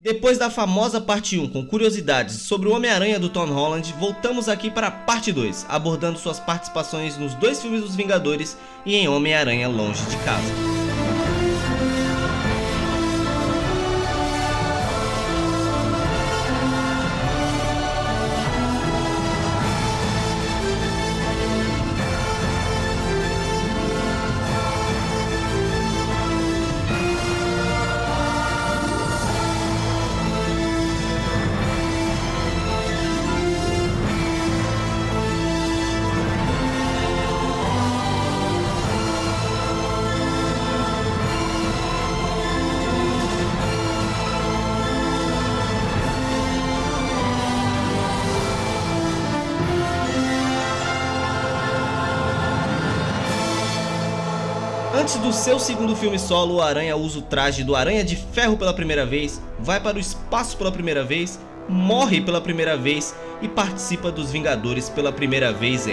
Depois da famosa parte 1 com curiosidades sobre o Homem-Aranha do Tom Holland, voltamos aqui para a parte 2, abordando suas participações nos 2 filmes dos Vingadores e em Homem-Aranha Longe de Casa. Antes do seu segundo filme solo, o Aranha usa o traje do Aranha de Ferro pela primeira vez, vai para o espaço pela primeira vez, morre pela primeira vez e participa dos Vingadores pela primeira vez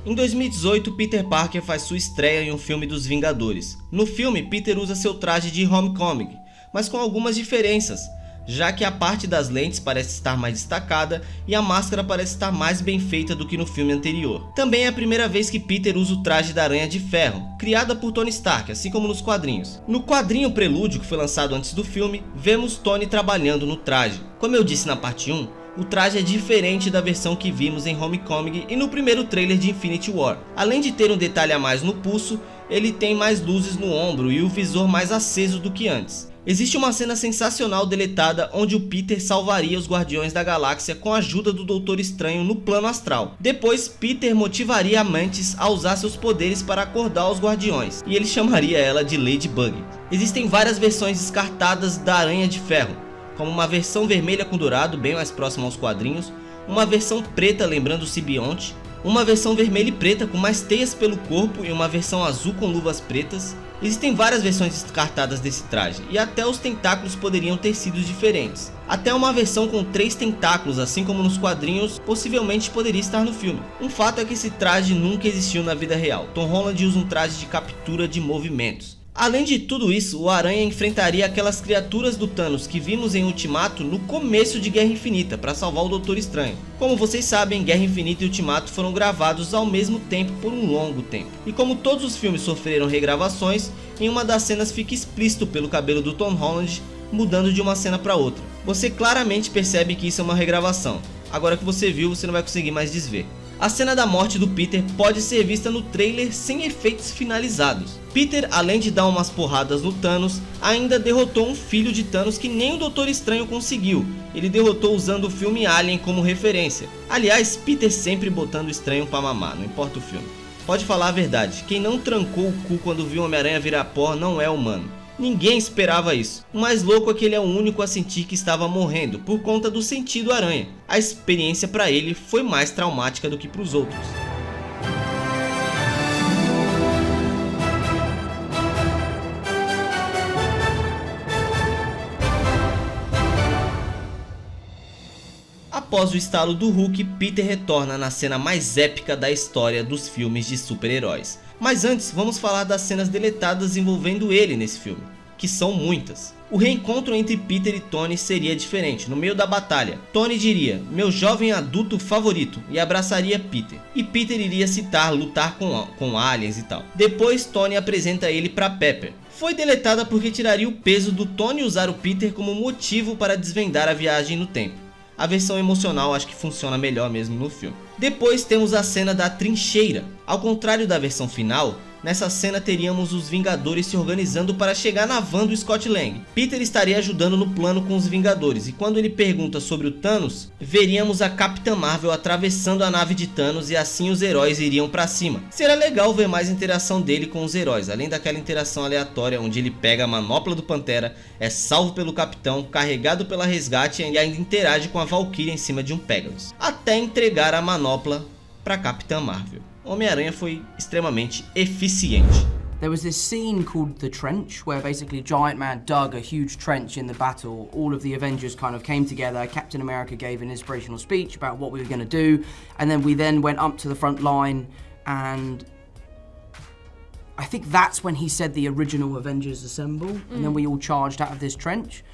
Em 2018, Peter Parker faz sua estreia em um filme dos Vingadores. No filme, Peter usa seu traje de Homecoming, mas com algumas diferenças, já que a parte das lentes parece estar mais destacada e a máscara parece estar mais bem feita do que no filme anterior. Também é a primeira vez que Peter usa o traje da Aranha de Ferro, criada por Tony Stark, assim como nos quadrinhos. No quadrinho Prelúdio, que foi lançado antes do filme, vemos Tony trabalhando no traje. Como eu disse na parte 1, o traje é diferente da versão que vimos em Homecoming e no primeiro trailer de Infinity War. Além de ter um detalhe a mais no pulso, ele tem mais luzes no ombro e o visor mais aceso do que antes. Existe uma cena sensacional deletada onde o Peter salvaria os Guardiões da Galáxia com a ajuda do Doutor Estranho no plano astral. Depois, Peter motivaria a Mantis a usar seus poderes para acordar os Guardiões, e ele chamaria ela de Ladybug. Existem várias versões descartadas da Aranha de Ferro, como uma versão vermelha com dourado, bem mais próxima aos quadrinhos, uma versão preta lembrando o Sibionte, uma versão vermelha e preta com mais teias pelo corpo e uma versão azul com luvas pretas. Existem várias versões descartadas desse traje, e até os tentáculos poderiam ter sido diferentes. Até uma versão com 3 tentáculos, assim como nos quadrinhos, possivelmente poderia estar no filme. Um fato é que esse traje nunca existiu na vida real. Tom Holland usa um traje de captura de movimentos. Além de tudo isso, o Aranha enfrentaria aquelas criaturas do Thanos que vimos em Ultimato no começo de Guerra Infinita para salvar o Doutor Estranho. Como vocês sabem, Guerra Infinita e Ultimato foram gravados ao mesmo tempo por um longo tempo. E como todos os filmes sofreram regravações, em uma das cenas fica explícito pelo cabelo do Tom Holland mudando de uma cena para outra. Você claramente percebe que isso é uma regravação. Agora que você viu, você não vai conseguir mais desver. A cena da morte do Peter pode ser vista no trailer sem efeitos finalizados. Peter, além de dar umas porradas no Thanos, ainda derrotou um filho de Thanos que nem o Doutor Estranho conseguiu. Ele derrotou usando o filme Alien como referência. Aliás, Peter sempre botando o estranho pra mamar, não importa o filme. Pode falar a verdade, quem não trancou o cu quando viu o Homem-Aranha virar pó não é humano. Ninguém esperava isso. O mais louco é que ele é o único a sentir que estava morrendo por conta do sentido aranha. A experiência para ele foi mais traumática do que para os outros. Após o estalo do Hulk, Peter retorna na cena mais épica da história dos filmes de super-heróis. Mas antes, vamos falar das cenas deletadas envolvendo ele nesse filme, que são muitas. O reencontro entre Peter e Tony seria diferente. No meio da batalha, Tony diria, meu jovem adulto favorito, e abraçaria Peter. E Peter iria citar lutar com aliens e tal. Depois Tony apresenta ele para Pepper. Foi deletada porque tiraria o peso do Tony usar o Peter como motivo para desvendar a viagem no tempo. A versão emocional acho que funciona melhor mesmo no filme. Depois temos a cena da trincheira. Ao contrário da versão final, nessa cena teríamos os Vingadores se organizando para chegar na van do Scott Lang. Peter estaria ajudando no plano com os Vingadores, e quando ele pergunta sobre o Thanos, veríamos a Capitã Marvel atravessando a nave de Thanos e assim os heróis iriam para cima. Será legal ver mais interação dele com os heróis, além daquela interação aleatória onde ele pega a manopla do Pantera, é salvo pelo Capitão, carregado pela Resgate e ainda interage com a Valkyria em cima de um Pegasus, até entregar a manopla para Capitã Marvel. Homem-Aranha foi extremamente eficiente. There was this scene called The Trench, where basically Giant Man dug a huge trench in the battle. All of the Avengers kind of came together. Captain America gave an inspirational speech about what we were going to do. And then we went up to the front line, and I think that's when he said the original Avengers assemble. And then we all charged out of this trench.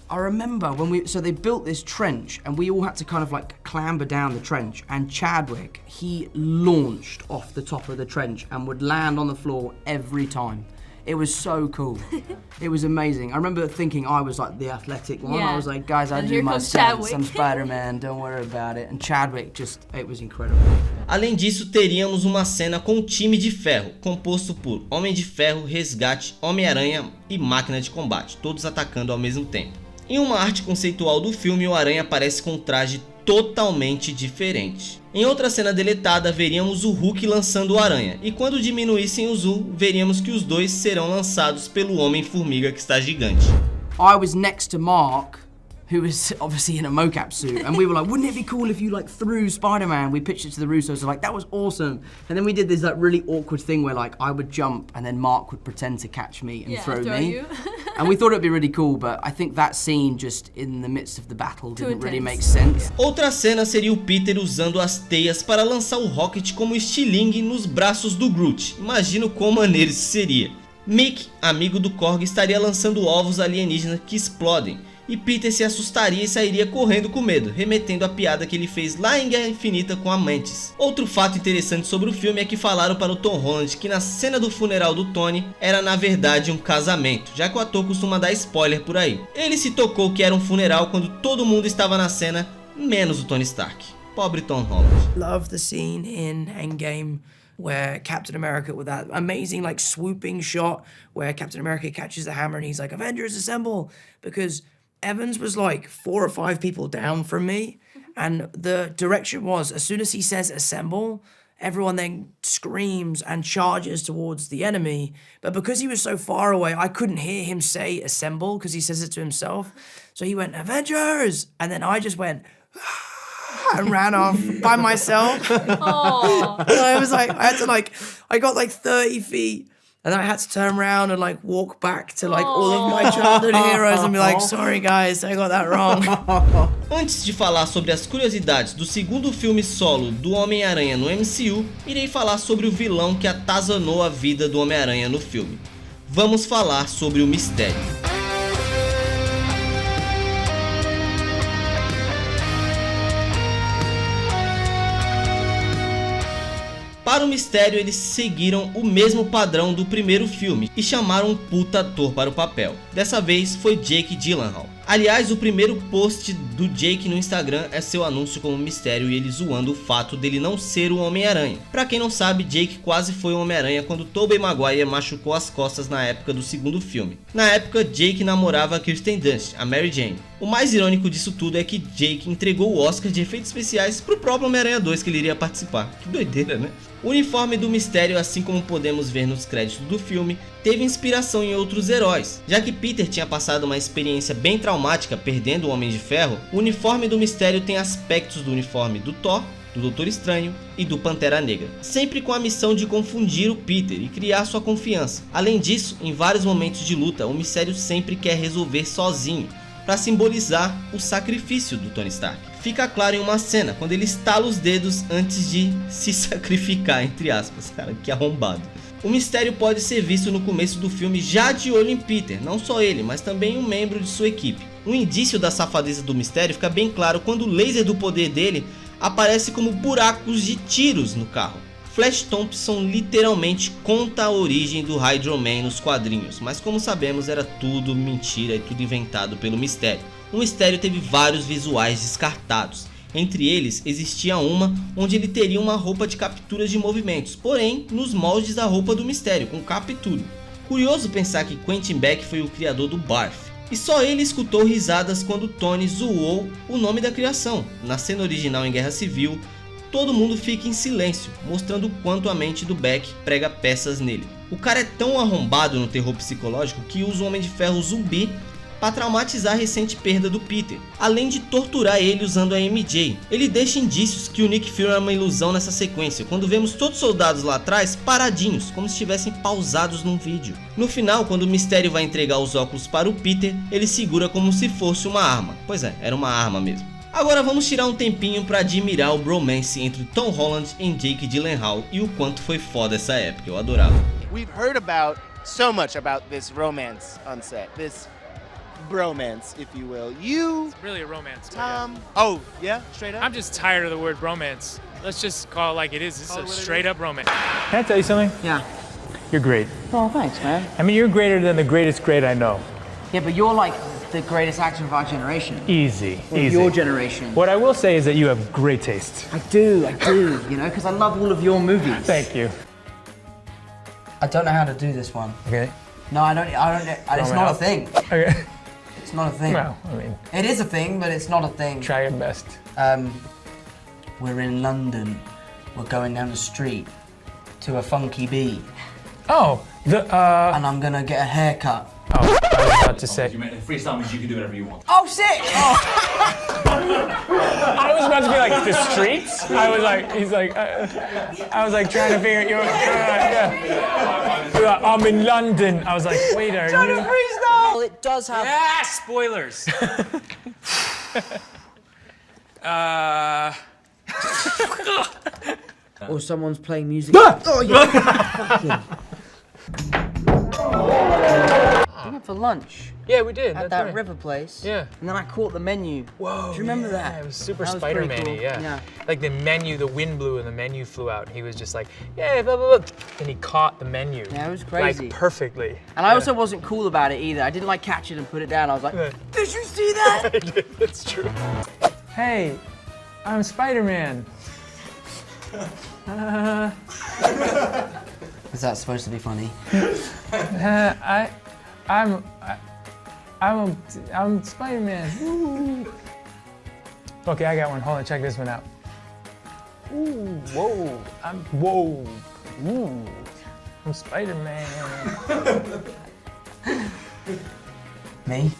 I remember so they built this trench and we all had to kind of like clamber down the trench, and Chadwick, he launched off the top of the trench and would land on the floor every time. It was so cool. It was amazing. I remember thinking I was like the athletic one. I was like, guys, I do my stunts, I'm Spider-Man, don't worry about it. And Chadwick it was incredible. Além disso, teríamos uma cena com o time de ferro, composto por Homem de Ferro, Resgate, Homem-Aranha e Máquina de Combate, todos atacando ao mesmo tempo. Em uma arte conceitual do filme, o Aranha aparece com um traje totalmente diferente. Em outra cena deletada, veríamos o Hulk lançando o Aranha, e quando diminuíssem o zoom, veríamos que os dois serão lançados pelo Homem-Formiga, que está gigante. I was next to Mark, who was obviously in a mocap suit, and we were like, wouldn't it be cool if you like threw Spider-Man? We pitched it to the Russos, so like, that was awesome. And then we did this like really awkward thing where like I would jump and then Mark would pretend to catch me and throw me. You. And we thought it'd be really cool, but I think that scene just in the midst of the battle didn't really make sense. Outra cena seria o Peter usando as teias para lançar o Rocket como estilingue nos braços do Groot. Imagino quão maneiro isso seria. Mick, amigo do Korg, estaria lançando ovos alienígenas que explodem, e Peter se assustaria e sairia correndo com medo, remetendo à piada que ele fez lá em Guerra Infinita com a Mantis. Outro fato interessante sobre o filme é que falaram para o Tom Holland que na cena do funeral do Tony era na verdade um casamento, já que o ator costuma dar spoiler por aí. Ele se tocou que era um funeral quando todo mundo estava na cena, menos o Tony Stark. Pobre Tom Holland. Love the scene in Endgame where Captain America, with that amazing like swooping shot where Captain America catches the hammer and he's like, Avengers assemble, because Evans was like 4 or 5 people down from me, and the direction was as soon as he says assemble, everyone then screams and charges towards the enemy. But because he was so far away, I couldn't hear him say assemble because he says it to himself. So he went, Avengers! And then I just went, and ran off by myself. Oh. So I was like, I got like 30 feet. And I had to turn around and like walk back to like all of my childhood heroes and be like, sorry guys, I got that wrong. Antes de falar sobre as curiosidades do segundo filme solo do Homem-Aranha no MCU, irei falar sobre o vilão que atazanou a vida do Homem-Aranha no filme. Vamos falar sobre o Mistério. Para o Mistério, eles seguiram o mesmo padrão do primeiro filme e chamaram um puta ator para o papel. Dessa vez foi Jake Gyllenhaal. Aliás, o primeiro post do Jake no Instagram é seu anúncio como Mistério e ele zoando o fato dele não ser o Homem-Aranha. Pra quem não sabe, Jake quase foi o Homem-Aranha quando Tobey Maguire machucou as costas na época do segundo filme. Na época, Jake namorava a Kirsten Dunst, a Mary Jane. O mais irônico disso tudo é que Jake entregou o Oscar de efeitos especiais pro próprio Homem-Aranha 2 que ele iria participar. Que doideira, né? O uniforme do Mistério, assim como podemos ver nos créditos do filme, teve inspiração em outros heróis. Já que Peter tinha passado uma experiência bem traumática perdendo o Homem de Ferro, o uniforme do Mistério tem aspectos do uniforme do Thor, do Doutor Estranho e do Pantera Negra, sempre com a missão de confundir o Peter e criar sua confiança. Além disso, em vários momentos de luta, o Mistério sempre quer resolver sozinho, para simbolizar o sacrifício do Tony Stark. Fica claro em uma cena, quando ele estala os dedos antes de se sacrificar, entre aspas. Cara, que arrombado. O Mistério pode ser visto no começo do filme já de olho em Peter, não só ele, mas também um membro de sua equipe. Um indício da safadeza do Mistério fica bem claro quando o laser do poder dele aparece como buracos de tiros no carro. Flash Thompson literalmente conta a origem do Hydro Man nos quadrinhos, mas como sabemos era tudo mentira e tudo inventado pelo Mistério. O Mistério teve vários visuais descartados, entre eles existia uma onde ele teria uma roupa de capturas de movimentos, porém nos moldes da roupa do Mistério, com capa e tudo. Curioso pensar que Quentin Beck foi o criador do Barf, e só ele escutou risadas quando Tony zoou o nome da criação. Na cena original em Guerra Civil, todo mundo fica em silêncio, mostrando o quanto a mente do Beck prega peças nele. O cara é tão arrombado no terror psicológico que usa o Homem de Ferro zumbi para traumatizar a recente perda do Peter, além de torturar ele usando a MJ. Ele deixa indícios que o Nick Fury é uma ilusão nessa sequência, quando vemos todos os soldados lá atrás paradinhos, como se estivessem pausados num vídeo. No final, quando o Mistério vai entregar os óculos para o Peter, ele segura como se fosse uma arma. Pois é, era uma arma mesmo. Agora vamos tirar um tempinho para admirar o bromance entre Tom Holland e Jake Gyllenhaal e o quanto foi foda essa época, eu adorava. We've heard about so much about this romance on set, this bromance, if you will. It's really a romance. Tom, oh yeah, straight up. I'm just tired of the word bromance. Let's just call it like it is. This is a straight up romance. Can I tell you something? Yeah. You're great. Oh, thanks, man. I mean, you're greater than the greatest great I know. Yeah, but you're like the greatest actor of our generation. Easy, Or easy. your generation. What I will say is that you have great taste. I do, you know, because I love all of your movies. Thank you. I don't know how to do this one. Okay. No, I don't, it's not a thing. Okay. It's not a thing. Well, I mean, It is a thing, but it's not a thing. try your best. We're in London. We're going down the street to a funky beat. Oh, And I'm gonna get a haircut. Oh, I was about to say. You meant freestyle means you can do whatever you want. Oh, sick! Oh. I was about to be like the streets. I was like, he's like, I was like trying to figure. You're, yeah. I'm in London. I was like, wait, are you? Freestyle! It does have... Ah, spoilers. Or someone's playing music. Oh, yeah. We went for lunch Yeah, we did. at that river place. Yeah. And then I caught the menu. Whoa. Do you remember that? Yeah, it was super That was pretty Spider-Man-y, cool. yeah. Yeah. Like the menu, the wind blew and the menu flew out. And he was just like, yeah, blah, blah, blah. And he caught the menu. Yeah, it was crazy. Like perfectly. And I also wasn't cool about it either. I didn't like catch it and put it down. I was like, did you see that? That's true. Hey, I'm Spider-Man. Is that supposed to be funny? I'm Spider-Man. Woo. Okay, I got one. Hold on, check this one out. Ooh, whoa, Ooh, I'm Spider-Man. Me?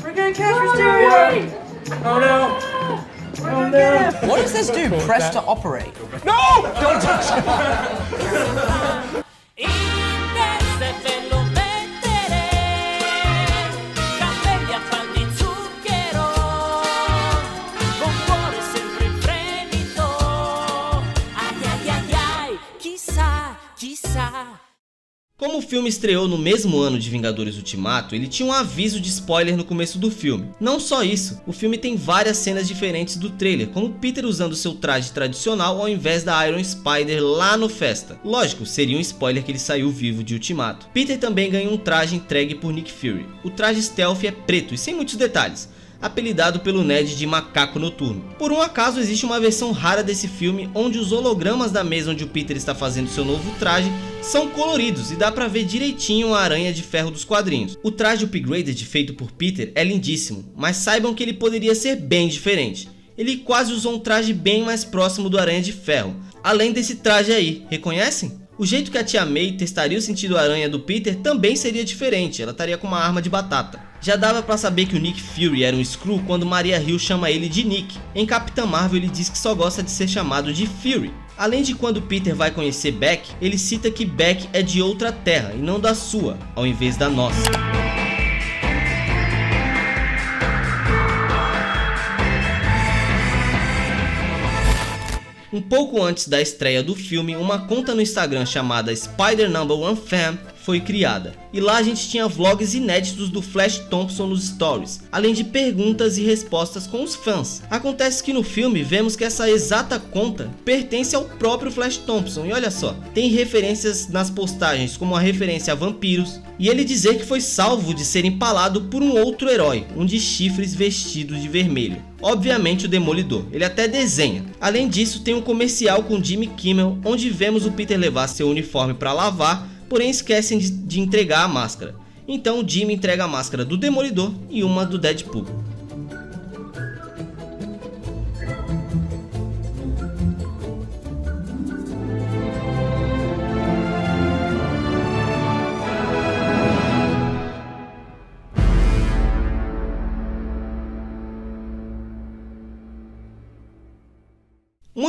We're gonna catch Mysterio! Oh no! Oh no! What does this do? Press to operate. No! Don't touch it! Como o filme estreou no mesmo ano de Vingadores Ultimato, ele tinha um aviso de spoiler no começo do filme. Não só isso, o filme tem várias cenas diferentes do trailer, como Peter usando seu traje tradicional ao invés da Iron Spider lá no Festa. Lógico, seria um spoiler que ele saiu vivo de Ultimato. Peter também ganha um traje entregue por Nick Fury. O traje stealth é preto e sem muitos detalhes, apelidado pelo Ned de Macaco Noturno. Por um acaso existe uma versão rara desse filme onde os hologramas da mesa onde o Peter está fazendo seu novo traje são coloridos e dá pra ver direitinho a Aranha de Ferro dos quadrinhos. O traje upgraded feito por Peter é lindíssimo, mas saibam que ele poderia ser bem diferente. Ele quase usou um traje bem mais próximo do Aranha de Ferro. Além desse traje aí, reconhecem? O jeito que a Tia May testaria o sentido aranha do Peter também seria diferente, ela estaria com uma arma de batata. Já dava pra saber que o Nick Fury era um Skrull quando Maria Hill chama ele de Nick. Em Capitã Marvel ele diz que só gosta de ser chamado de Fury. Além de quando Peter vai conhecer Beck, ele cita que Beck é de outra terra e não da sua, ao invés da nossa. Um pouco antes da estreia do filme, uma conta no Instagram chamada Spider No. 1 Fan foi criada. E lá a gente tinha vlogs inéditos do Flash Thompson nos stories, além de perguntas e respostas com os fãs. Acontece que no filme vemos que essa exata conta pertence ao próprio Flash Thompson, e olha só, tem referências nas postagens como a referência a vampiros, e ele dizer que foi salvo de ser empalado por um outro herói, um de chifres vestido de vermelho. Obviamente o Demolidor, ele até desenha. Além disso tem um comercial com Jimmy Kimmel, onde vemos o Peter levar seu uniforme para lavar, porém esquecem de entregar a máscara. Então o Jimmy entrega a máscara do Demolidor e uma do Deadpool.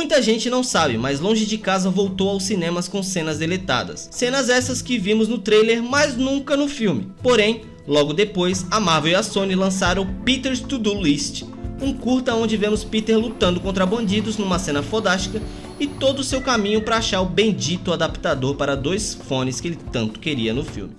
Muita gente não sabe, mas Longe de Casa voltou aos cinemas com cenas deletadas. Cenas essas que vimos no trailer, mas nunca no filme. Porém, logo depois, a Marvel e a Sony lançaram Peter's To-Do List, um curta onde vemos Peter lutando contra bandidos numa cena fodástica e todo o seu caminho para achar o bendito adaptador para 2 fones que ele tanto queria no filme.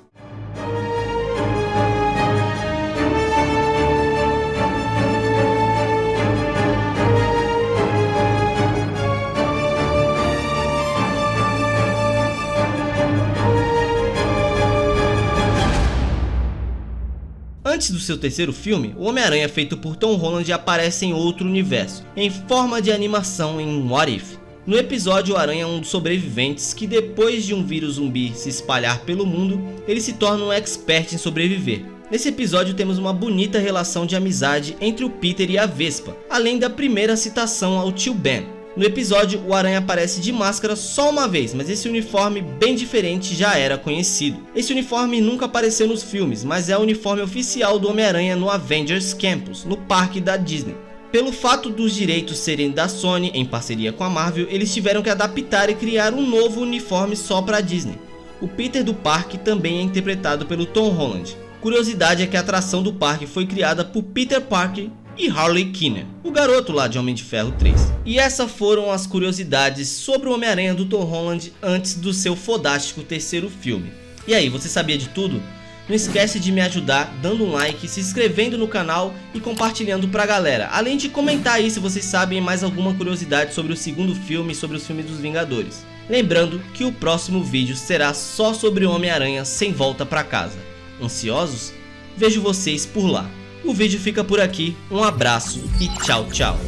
Antes do seu terceiro filme, o Homem-Aranha feito por Tom Holland aparece em outro universo, em forma de animação em What If. No episódio, o Aranha é um dos sobreviventes que, depois de um vírus zumbi se espalhar pelo mundo, ele se torna um expert em sobreviver. Nesse episódio temos uma bonita relação de amizade entre o Peter e a Vespa, além da primeira citação ao tio Ben. No episódio, o Aranha aparece de máscara só uma vez, mas esse uniforme bem diferente já era conhecido. Esse uniforme nunca apareceu nos filmes, mas é o uniforme oficial do Homem-Aranha no Avengers Campus, no parque da Disney. Pelo fato dos direitos serem da Sony, em parceria com a Marvel, eles tiveram que adaptar e criar um novo uniforme só para a Disney. O Peter do parque também é interpretado pelo Tom Holland. Curiosidade é que a atração do parque foi criada por Peter Parker e Harley Quinn, o garoto lá de Homem de Ferro 3. E essas foram as curiosidades sobre o Homem-Aranha do Tom Holland antes do seu fodástico terceiro filme. E aí, você sabia de tudo? Não esquece de me ajudar dando um like, se inscrevendo no canal e compartilhando pra galera. Além de comentar aí se vocês sabem mais alguma curiosidade sobre o segundo filme e sobre os filmes dos Vingadores. Lembrando que o próximo vídeo será só sobre o Homem-Aranha sem volta pra casa. Ansiosos? Vejo vocês por lá. O vídeo fica por aqui, um abraço e tchau, tchau.